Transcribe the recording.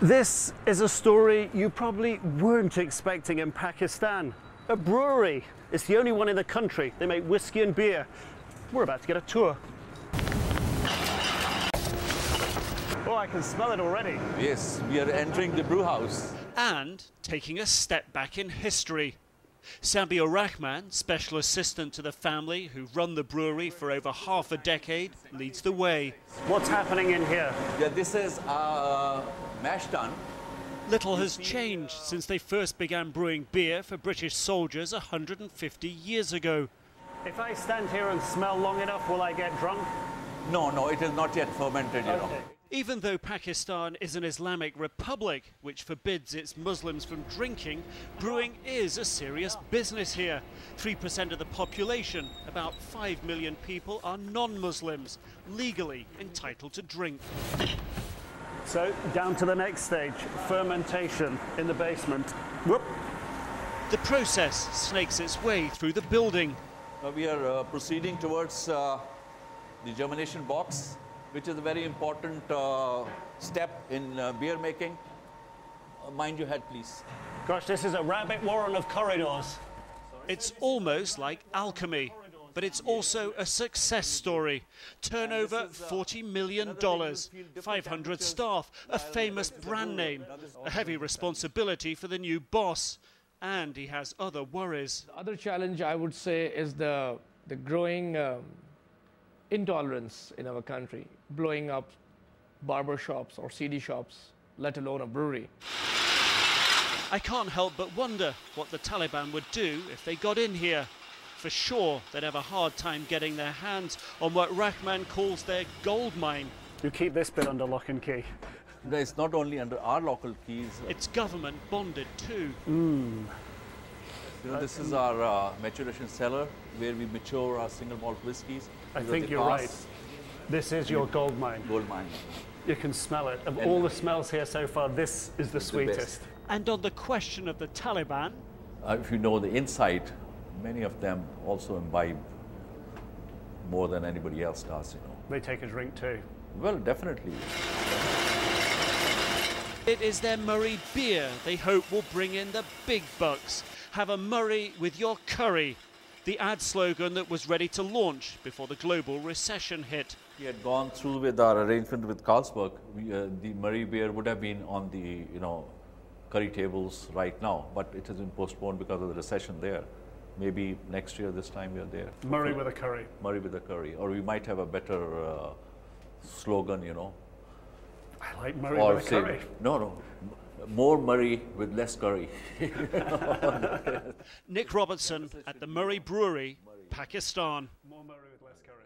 This is a story you probably weren't expecting in Pakistan. A brewery. It's the only one in the country. They make whiskey and beer. We're about to get a tour. Oh, I can smell it already. Yes, we are entering the brew house. And taking a step back in history. Sabiur Rahman, special assistant to the family who run the brewery for over half a decade, leads the way. What's happening in here? Yeah, this is mash tun. Little has changed since they first began brewing beer for British soldiers 150 years ago. If I stand here and smell long enough, will I get drunk? No, it is not yet fermented, you know. Even though Pakistan is an Islamic republic which forbids its Muslims from drinking, brewing is a serious business here. 3% of the population, about 5 million people, are non-Muslims, legally entitled to drink. So, down to the next stage, fermentation in the basement. Whoop. The process snakes its way through the building. We are proceeding towards the germination box, which is a very important step in beer making. Mind your head, please. Gosh, this is a rabbit warren of corridors. It's almost like alchemy, but it's also a success story. Turnover $40 million, 500 staff, a famous brand name, a heavy responsibility for the new boss, and he has other worries. The other challenge, I would say, is the growing intolerance in our country, blowing up barber shops or CD shops, let alone a brewery. I can't help but wonder what the Taliban would do if they got in here. For sure, they'd have a hard time getting their hands on what Rahman calls their gold mine. You keep this bit under lock and key. It's not only under our local keys. It's government bonded too. You know, this is our maturation cellar where we mature our single malt whiskies. I think you're right. This is your gold mine. Gold mine. You can smell it. Of all the smells here so far, this is the sweetest. And on the question of the Taliban, If you know the insight, many of them also imbibe more than anybody else does, you know. They take a drink too. Well, definitely. it is their Murre beer they hope will bring in the big bucks. Have a Murre with your curry, the ad slogan that was ready to launch before the global recession hit. We had gone through with our arrangement with Carlsberg. The Murre beer would have been on the curry tables right now, but it has been postponed because of the recession there. Maybe next year, this time we are there. Murre with a curry. Murre with a curry. Or we might have a better slogan, you know. I like Murre with a curry. No. More Murre with less curry. Nick Robertson at the Murre Brewery, Pakistan. More Murre with less curry.